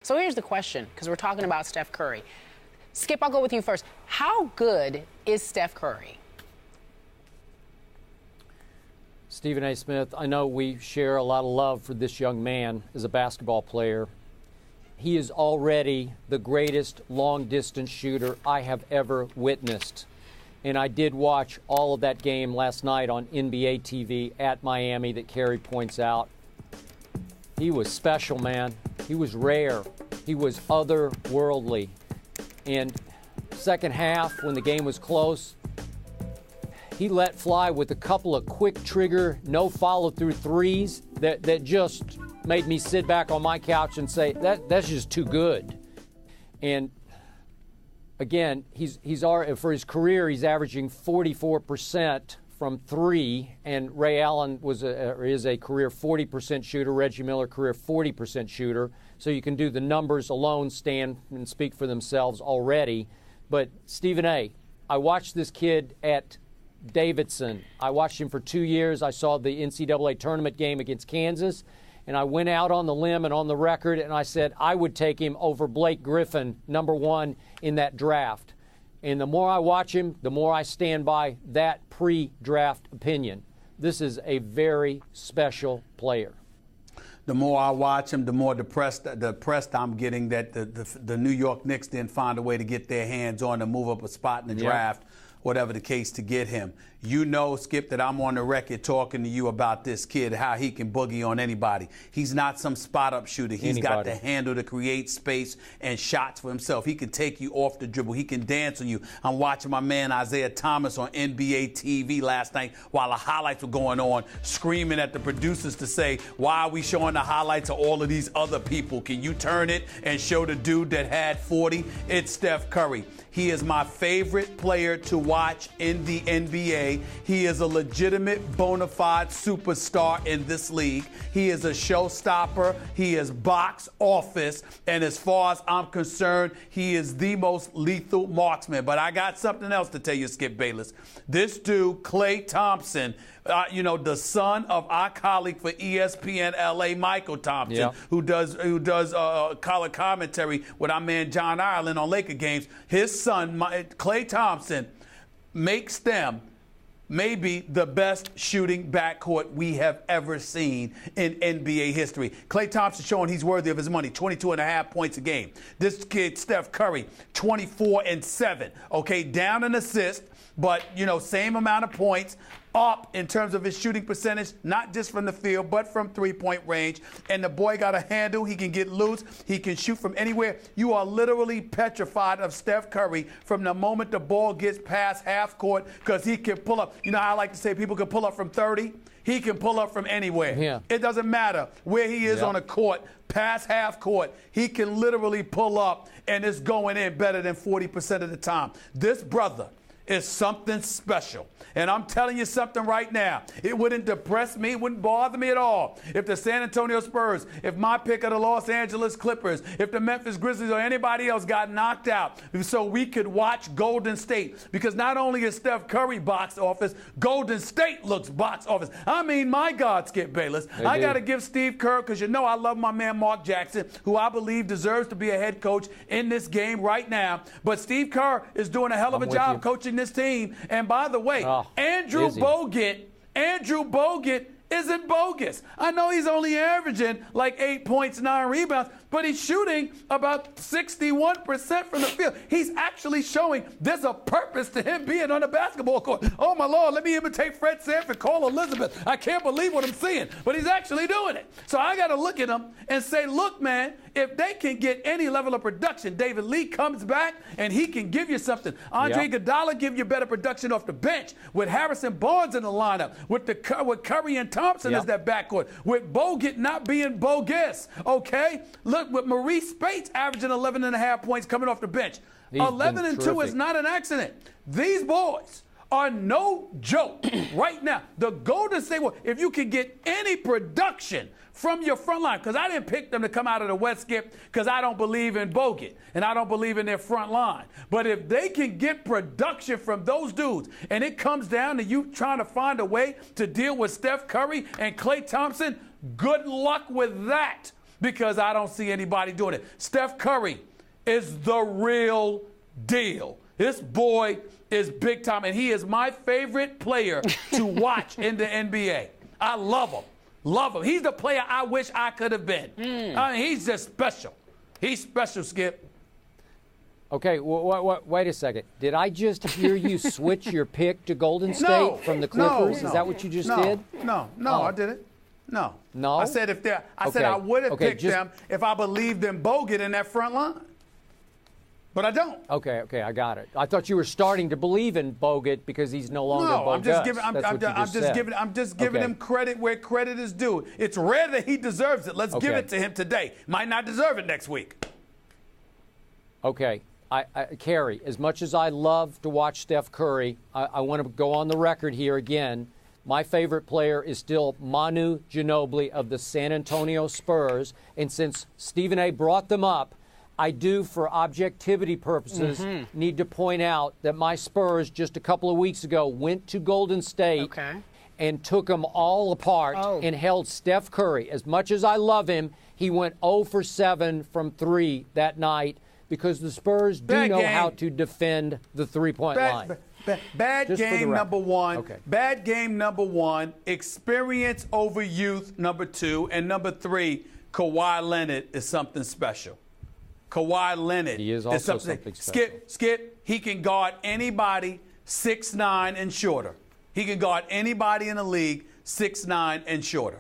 So here's the question, because we're talking about Steph Curry. Skip, I'll go with you first. How good is Steph Curry? Stephen A. Smith, I know we share a lot of love for this young man as a basketball player. He is already the greatest long-distance shooter I have ever witnessed. And I did watch all of that game last night on NBA TV at Miami that Kerry points out. He was special, man. He was rare. He was otherworldly. And second half, when the game was close, he let fly with a couple of quick trigger, no follow-through threes that just made me sit back on my couch and say, that's just too good. And again, for his career, he's averaging 44% from three, and Ray Allen is a career 40% shooter. Reggie Miller, career 40% shooter. So you can do the numbers alone, stand and speak for themselves already. But Stephen A., I watched this kid at Davidson. I watched him for 2 years. I saw the NCAA tournament game against Kansas, and I went out on the limb and on the record, and I said I would take him over Blake Griffin, #1 in that draft. And the more I watch him, the more I stand by that pre-draft opinion. This is a very special player. The more I watch him, the more depressed I'm getting that the New York Knicks didn't find a way to get their hands on to move up a spot in the draft, whatever the case, to get him. You know, Skip, that I'm on the record talking to you about this kid, how he can boogie on anybody. He's not some spot-up shooter. He's got the handle to create space and shots for himself. He can take you off the dribble. He can dance on you. I'm watching my man Isaiah Thomas on NBA TV last night while the highlights were going on, screaming at the producers to say, why are we showing the highlights of all of these other people? Can you turn it and show the dude that had 40? It's Steph Curry. He is my favorite player to watch in the NBA. He is a legitimate, bona fide superstar in this league. He is a showstopper. He is box office. And as far as I'm concerned, he is the most lethal marksman. But I got something else to tell you, Skip Bayless. This dude, Klay Thompson, the son of our colleague for ESPN LA, Michael Thompson, who does color commentary with our man John Ireland on Laker games. His son, Klay Thompson, makes them maybe the best shooting backcourt we have ever seen in NBA history. Klay Thompson showing he's worthy of his money, 22.5 points a game. This kid, Steph Curry, 24 and 7. Okay, down an assist, but, same amount of points. Up in terms of his shooting percentage, not just from the field, but from three-point range. And the boy got a handle. He can get loose. He can shoot from anywhere. You are literally petrified of Steph Curry from the moment the ball gets past half court, because he can pull up. You know how I like to say people can pull up from 30? He can pull up from anywhere. Yeah. It doesn't matter where he is on the court, past half court. He can literally pull up, and it's going in better than 40% of the time. This brother is something special. And I'm telling you something right now. It wouldn't depress me. It wouldn't bother me at all if the San Antonio Spurs, if my pick of the Los Angeles Clippers, if the Memphis Grizzlies or anybody else got knocked out, so we could watch Golden State. Because not only is Steph Curry box office, Golden State looks box office. I mean, my God, Skip Bayless. I got to give Steve Kerr, because I love my man Mark Jackson, who I believe deserves to be a head coach in this game right now. But Steve Kerr is doing a hell of a job coaching this team. And by the way, Andrew Bogut isn't bogus. I know he's only averaging like 8 points, 9 rebounds, but he's shooting about 61% from the field. He's actually showing there's a purpose to him being on the basketball court. Oh, my Lord, let me imitate Fred Sanford, call Elizabeth. I can't believe what I'm seeing, but he's actually doing it. So I got to look at him and say, look, man, if they can get any level of production, David Lee comes back and he can give you something. Andre Iguodala give you better production off the bench with Harrison Barnes in the lineup, with Curry and Thompson as that backcourt, with Bogut not being bogus, okay? Look, with Maurice Spates averaging 11.5 points coming off the bench. 11 and 2 is not an accident. These boys are no joke right now. The Golden State Warriors, if you can get any production from your front line, because I didn't pick them to come out of the West, Skip, because I don't believe in Bogut and I don't believe in their front line. But if they can get production from those dudes, and it comes down to you trying to find a way to deal with Steph Curry and Klay Thompson, good luck with that. because I don't see anybody doing it. Steph Curry is the real deal. This boy is big time, and he is my favorite player to watch in the NBA. I love him. Love him. He's the player I wish I could have been. I mean, he's just special. He's special, Skip. Okay, wait a second. Did I just hear you switch your pick to Golden State from the Clippers? Is that what you just did? No, I didn't. No. No? I said I would have picked them if I believed in Bogut in that front line. But I don't. Okay, I got it. I thought you were starting to believe in Bogut because he's no longer Bogut. I'm just giving him credit where credit is due. It's rare that he deserves it. Let's give it to him today. Might not deserve it next week. Okay. Carrie, as much as I love to watch Steph Curry, I want to go on the record here again. My favorite player is still Manu Ginobili of the San Antonio Spurs. And since Stephen A. brought them up, I do, for objectivity purposes, need to point out that my Spurs just a couple of weeks ago went to Golden State and took them all apart and held Steph Curry. As much as I love him, he went 0 for 7 from 3 that night because the Spurs do know how to defend the three-point line. Bad game number one. Bad game number one. Experience over youth, number 2. And number 3, Kawhi Leonard is something special. Kawhi Leonard is also something special. Skip, he can guard anybody 6'9" and shorter. He can guard anybody in the league 6'9" and shorter.